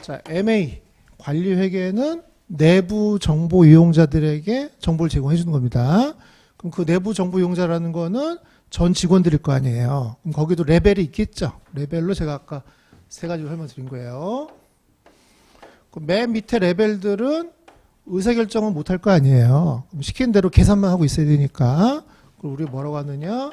자, MA 관리 회계는 내부 정보 이용자들에게 정보를 제공해 주는 겁니다. 그럼 그 내부 정보 이용자라는 거는 전 직원들일 거 아니에요. 그럼 거기도 레벨이 있겠죠. 레벨로 제가 아까 세 가지로 설명드린 거예요. 그럼 맨 밑에 레벨들은 의사결정은 못할 거 아니에요. 그럼 시킨 대로 계산만 하고 있어야 되니까. 그럼 우리 뭐라고 하느냐?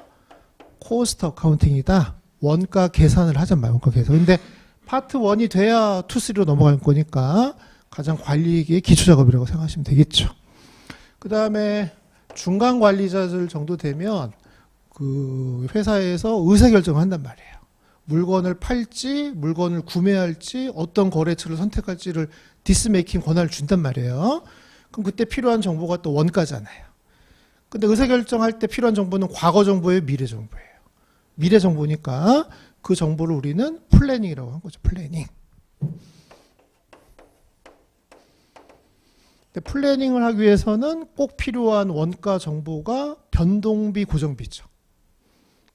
코스트 어카운팅이다. 원가 계산을 하잔 말이에요. 원가 계산. 근데 파트 1이 돼야 2, 3로 넘어갈 거니까 가장 관리의 기초 작업이라고 생각하시면 되겠죠. 그 다음에 중간 관리자들 정도 되면 그 회사에서 의사결정을 한단 말이에요. 물건을 팔지, 물건을 구매할지, 어떤 거래처를 선택할지를 디스메이킹 권한을 준단 말이에요. 그럼 그때 필요한 정보가 또 원가잖아요. 근데 의사결정할 때 필요한 정보는 과거 정보예요, 미래 정보예요. 미래 정보니까 그 정보를 우리는 플래닝이라고 한 거죠. 플래닝. 근데 플래닝을 하기 위해서는 꼭 필요한 원가 정보가 변동비, 고정비죠.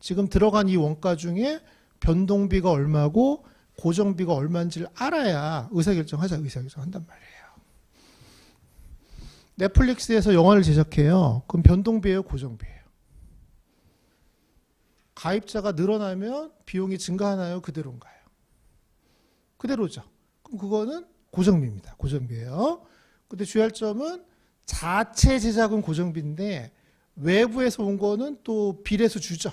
지금 들어간 이 원가 중에 변동비가 얼마고 고정비가 얼마인지를 알아야 의사결정하자, 의사결정한단 말이에요. 넷플릭스에서 영화를 제작해요. 그럼 변동비예요, 고정비예요? 가입자가 늘어나면 비용이 증가하나요, 그대로인가요? 그대로죠. 그럼 그거는 고정비입니다. 고정비예요. 근데 주의할 점은 자체 제작은 고정비인데 외부에서 온 거는 또 비례수 주죠.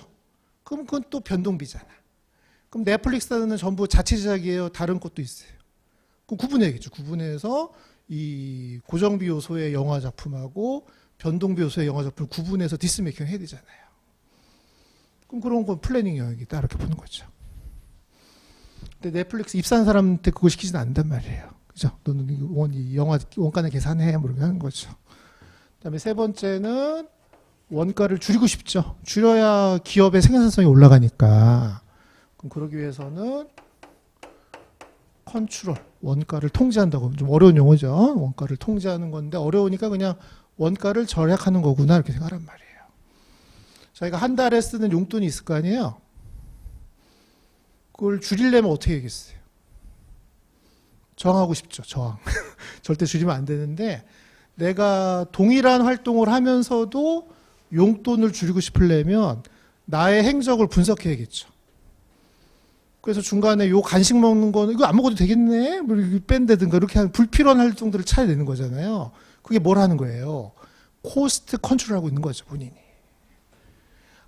그럼 그건 또 변동비잖아. 그럼 넷플릭스는 전부 자체 제작이에요, 다른 것도 있어요. 그럼 구분해야겠죠. 구분해서 이 고정비 요소의 영화 작품하고 변동비 요소의 영화 작품을 구분해서 디스메이킹 해야 되잖아요. 그럼 그런 건 플래닝 영역이다, 이렇게 보는 거죠. 근데 넷플릭스 입사한 사람한테 그거 시키지는 않는단 말이에요. 그죠? 너는 이 영화 원가는 계산해, 뭐 이렇게 하는 거죠. 그다음에 세 번째는 원가를 줄이고 싶죠. 줄여야 기업의 생산성이 올라가니까. 그럼 그러기 위해서는 컨트롤, 원가를 통제한다고. 좀 어려운 용어죠. 원가를 통제하는 건데 어려우니까 그냥 원가를 절약하는 거구나, 이렇게 생각하란 말이에요. 저희가 한 달에 쓰는 용돈이 있을 거 아니에요. 그걸 줄이려면 어떻게 하겠어요? 저항하고 싶죠. 저항. 절대 줄이면 안 되는데 내가 동일한 활동을 하면서도 용돈을 줄이고 싶으려면 나의 행적을 분석해야겠죠. 그래서 중간에 요 간식 먹는 거는 이거 안 먹어도 되겠네, 뭐 뺀다든가 이렇게 하는 불필요한 활동들을 차야 되는 거잖아요. 그게 뭘 하는 거예요? 코스트 컨트롤하고 있는 거죠, 본인이.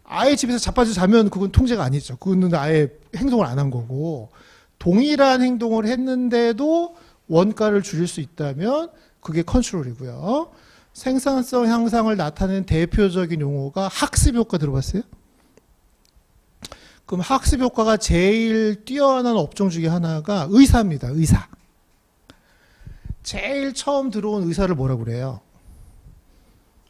아예 집에서 자빠져 자면 그건 통제가 아니죠. 그거는 아예 행동을 안 한 거고, 동일한 행동을 했는데도 원가를 줄일 수 있다면 그게 컨트롤이고요. 생산성 향상을 나타내는 대표적인 용어가 학습 효과 들어봤어요? 그럼 학습 효과가 제일 뛰어난 업종 중에 하나가 의사입니다. 의사. 제일 처음 들어온 의사를 뭐라고 그래요?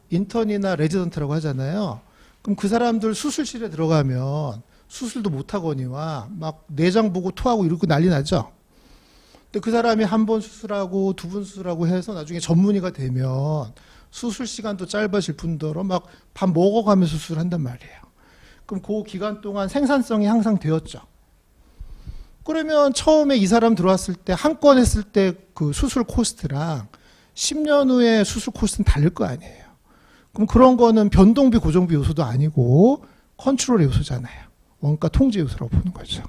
인턴이나 레지던트라고 하잖아요. 그럼 그 사람들 수술실에 들어가면 수술도 못하거니와 막 내장 보고 토하고 이러고 난리 나죠. 근데 그 사람이 한 번 수술하고 두 번 수술하고 해서 나중에 전문의가 되면 수술 시간도 짧아질 뿐더러 막 밥 먹어가면서 수술한단 말이에요. 그럼 그 기간 동안 생산성이 향상 되었죠. 그러면 처음에 이 사람 들어왔을 때 한 건 했을 때 그 수술 코스트랑 10년 후에 수술 코스트는 다를 거 아니에요. 그럼 그런 거는 변동비, 고정비 요소도 아니고 컨트롤의 요소잖아요. 원가 통제 요소라고 보는 거죠.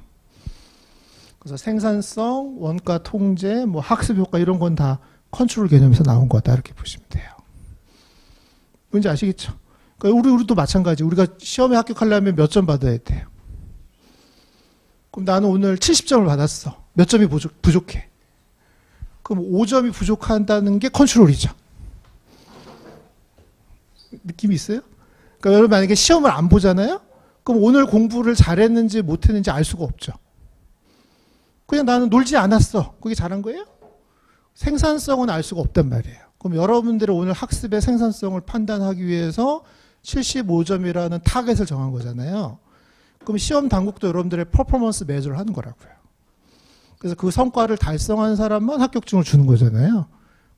그래서 생산성, 원가 통제, 뭐 학습 효과 이런 건 다 컨트롤 개념에서 나온 거다, 이렇게 보시면 돼요. 뭔지 아시겠죠? 그러니까 우리도 마찬가지. 우리가 시험에 합격하려면 몇 점 받아야 돼요? 그럼 나는 오늘 70점을 받았어. 몇 점이 부족해? 그럼 5점이 부족한다는 게 컨트롤이죠. 느낌이 있어요? 그러니까 여러분 만약에 시험을 안 보잖아요? 그럼 오늘 공부를 잘했는지 못했는지 알 수가 없죠. 그냥 나는 놀지 않았어. 그게 잘한 거예요? 생산성은 알 수가 없단 말이에요. 그럼 여러분들의 오늘 학습의 생산성을 판단하기 위해서 75점이라는 타겟을 정한 거잖아요. 그럼 시험 당국도 여러분들의 퍼포먼스 매저를 하는 거라고요. 그래서 그 성과를 달성한 사람만 합격증을 주는 거잖아요.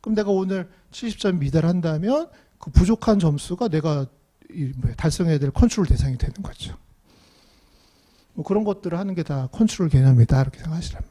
그럼 내가 오늘 70점 미달한다면 그 부족한 점수가 내가 달성해야 될 컨트롤 대상이 되는 거죠. 뭐 그런 것들을 하는 게 다 컨트롤 개념이다, 이렇게 생각하시라면.